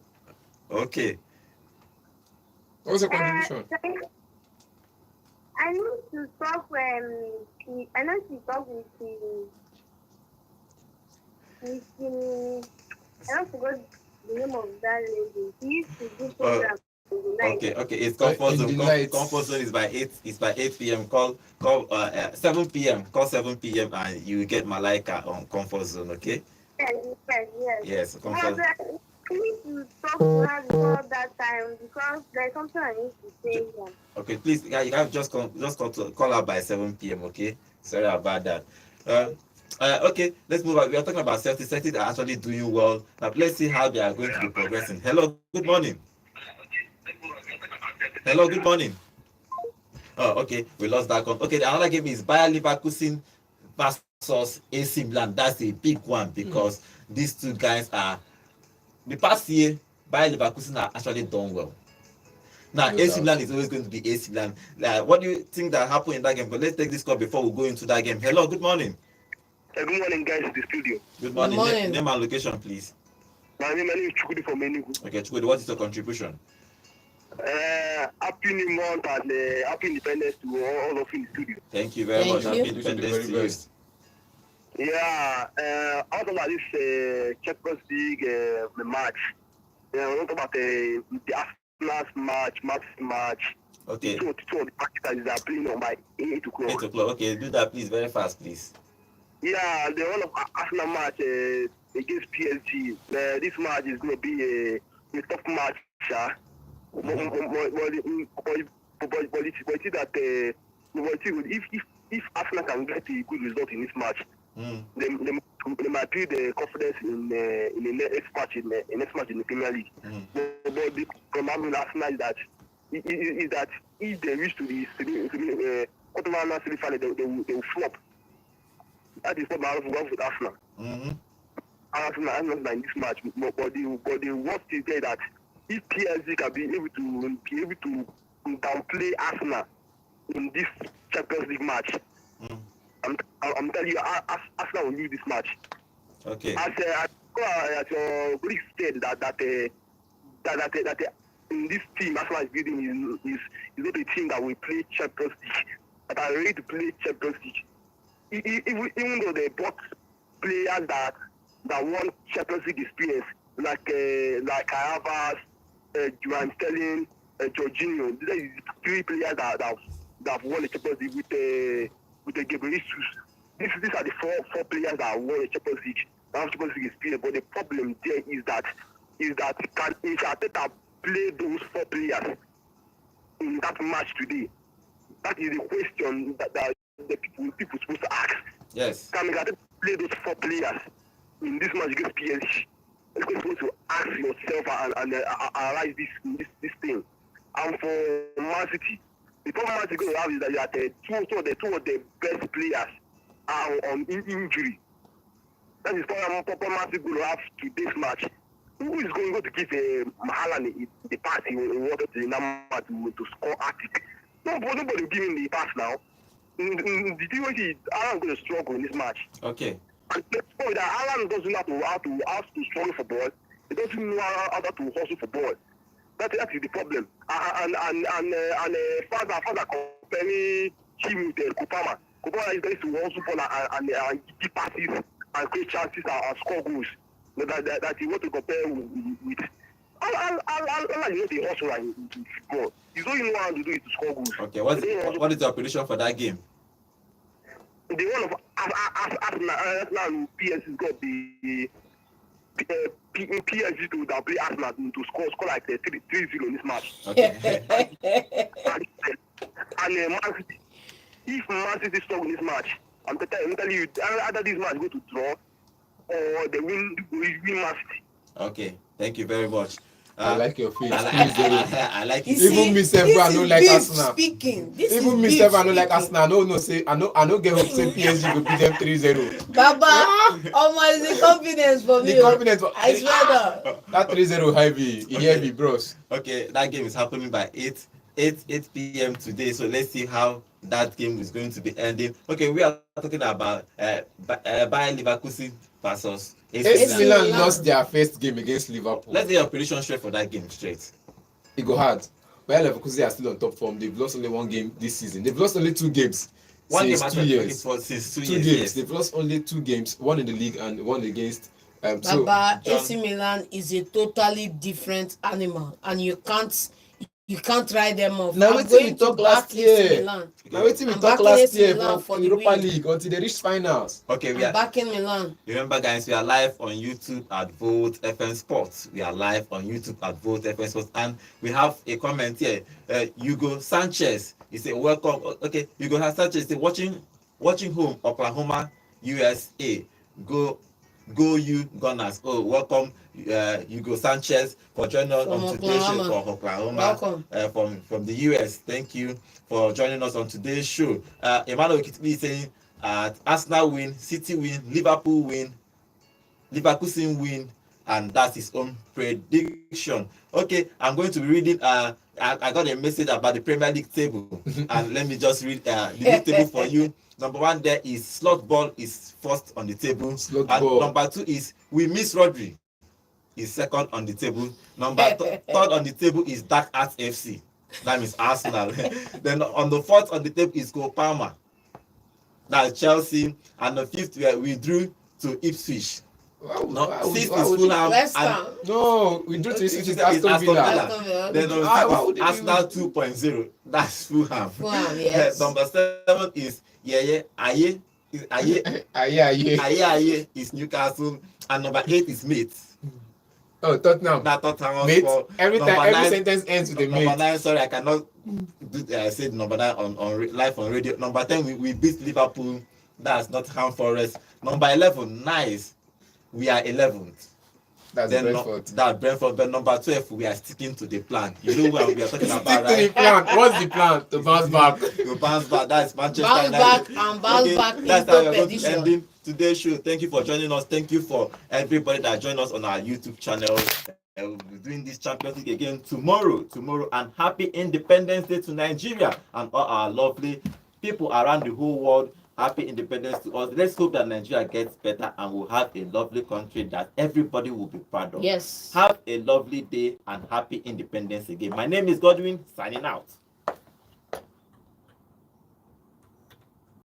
Okay. What's your contribution? I need to talk I need to talk with I don't forgot the name of that lady. He used to do program in the night. Okay. It's comfort In zone. the night. Comfort zone is by 8. It's by 8 p.m. Call 7 p.m. Call 7 p.m. and you get Malaika on comfort zone. Okay. Yes. Yes, comfort. You need to talk to her before that time because there's something I need to say here. Okay, please, you have call out by 7 p.m. Okay, sorry about that. Okay, let's move on. We are talking about Celtics. Celtics are actually doing well. Now, let's see how they are going to be progressing. Hello, good morning. Hello, good morning. Oh, okay, we lost that one. Okay, the another game is Bayer Leverkusen versus AC Milan. That's a big one because these two guys are the past year. Bayer Leverkusen are actually done well. Now, No AC doubt. Milan is always going to be AC Milan. What do you think that happened in that game? But let's take this call before we go into that game. Hello, good morning. Good morning, guys, in the studio. Good morning. morning. Name and location, please. My name is Chukudi from Enugu. Okay, Chukwudi, what is your contribution? Happy New Month and Happy Independence to all of you in the studio. Thank you very Thank much. you. Happy Wish you the Independence very to you. best. Yeah, out about this Champions League match. Yeah, we're talking about the Arsenal's match. Okay, Two of the matches that are playing on by 8 o'clock. 8 o'clock. Okay, do that, please, very fast, please. Yeah, the one of Arsenal match against PSG. This match is going to be a tough match, sir. But if Arsenal can get a good result in this match, they might build the confidence in the next match in the Premier League. But the problem with Arsenal is that if they reach to the quarterfinal semi-final, they will flop. That is what my love with Arsenal. Arsenal in this match, but the worst is there that if PSG can be able to downplay Arsenal in this Champions League match, I'm telling you, Arsenal will lose this match. Okay. As your colleague said that in this team Arsenal is building is not a team that will play Champions League, that are ready to play Champions League. Even though they bought players that won Champions League experience, like Havertz, Joan Sterling, Jorginho. These are 3 players that have won the Champions League with the Gabriel Jesus. These are the four players that have won the Champions League. That have Champions League experience. But the problem there is that can Arteta play those 4 players in that match today? That is the question that the people supposed to ask. Yes. Can Arteta play those 4 players in this match against PSG? You're supposed to ask yourself and analyze this thing. And for Man City, the problem Man City going to have is that two of the best players are on injury. That is problem Man City going to have today's match. Who is going to give Haaland the pass he wanted to number to score hat-trick? Nobody giving the pass now. The difference is Haaland going to struggle in this match. Okay. And the point that Haaland doesn't know how to struggle for ball. He doesn't know how to hustle for ball. That is the problem. And fans are comparing him with Kupama. Kupama is going to hustle ball and give passes and create chances and score goals. That he want to compare with. I know the hustle and football. He's not even know how to do it to score goals. Okay. What is your prediction for that game? The one of Arsenal and PSG got the PSG to play Arsenal to score like 3-0 in this match. Okay. And Man City, if Man City struggle in this match, I'm telling you, either this match go to draw or they win Man City. Okay. Thank you very much. I like your face. I like it. Even myself, I don't like Arsenal. Speaking. Even myself, I don't like Arsenal. I know get hope say PSG will beat them 3-0. Baba, almost the confidence for me. The confidence for I swear that 3-0 heavy, bros. Okay, that game is happening by 8 p.m. today. So let's see how that game is going to be ending. Okay, we are talking about Bayer Leverkusen versus AC Milan lost their first game against Liverpool. Let's get your prediction straight for that game straight. It go hard. Bayer Leverkusen are still on top form. They've lost only 1 game this season. They've lost only 2 games since 2 years. Since 2 2 years. games. Yes. They've lost only 2 games, 1 in the league and 1 against. Baba, AC Milan is a totally different animal, and you can't You can't write them off. Now I'm wetin we going to talk last back AC year. Milan. Now wetin we I'm talk backing last AC year Milan for for the Europa win. League until they reach finals. Okay, we I'm are. backing Milan. Remember, guys, we are live on YouTube at Volt FM Sports. We are live on YouTube at Volt FM Sports, and we have a comment here. Hugo Sanchez, he said, "Welcome." Okay, Hugo Sanchez is watching home, Oklahoma, USA. Go you Gunners. Oh, welcome, Hugo Sanchez, for joining us From on today's show Oklahoma. from Oklahoma, Welcome. from the US. Thank you for joining us on today's show. Emmanuel Kitbi is saying, Arsenal win, City win, Liverpool win, Leverkusen win, and that's his own prediction. Okay, I'm going to be reading. I got a message about the Premier League table, and let me just read the league table for you. Number 1 there is Slot Ball is first on the table. Slot And Ball. number 2 is We Miss Rodri is second on the table. Third on the table is Dark Arts FC. That means Arsenal. Then on the 4th on the table is Cole Palmer. That's Chelsea. And the 5th we drew to Ipswich. No, 6th is Fulham. West And Ham. No, we drew to it's Aston Aston Villa. Aston Villa. Then number Why 6 would is they Arsenal do- 2.0. That's Fulham. Fulham, yes. Number 7 is Aye is Newcastle. And number 8 is Mate. Oh, Tottenham. That Tottenham Mate. Hotspur. Every Number time, every 9 sentence ends with a Number mate. 9, sorry, I cannot say number 9 on live on radio. Number 10, we beat Liverpool. That's Nottingham Forest. Number 11, nice. We are 11th. That's Then Brentford. That's Brentford. But number 12, we are sticking to the plan. You know what we are talking Stick about, to the right? plan. What's the plan? To bounce back. You bounce back. That's Manchester Bounce United. back and bounce back That's into how we're going to petition. ending today's show. Thank you for joining us. Thank you for everybody that joined us on our YouTube channel. We'll be doing this Champions League again tomorrow. And happy Independence Day to Nigeria and all our lovely people around the whole world. Happy Independence to us. Let's hope that Nigeria gets better and we'll have a lovely country that everybody will be proud of. Yes. Have a lovely day and happy Independence again. My name is Godwin, signing out.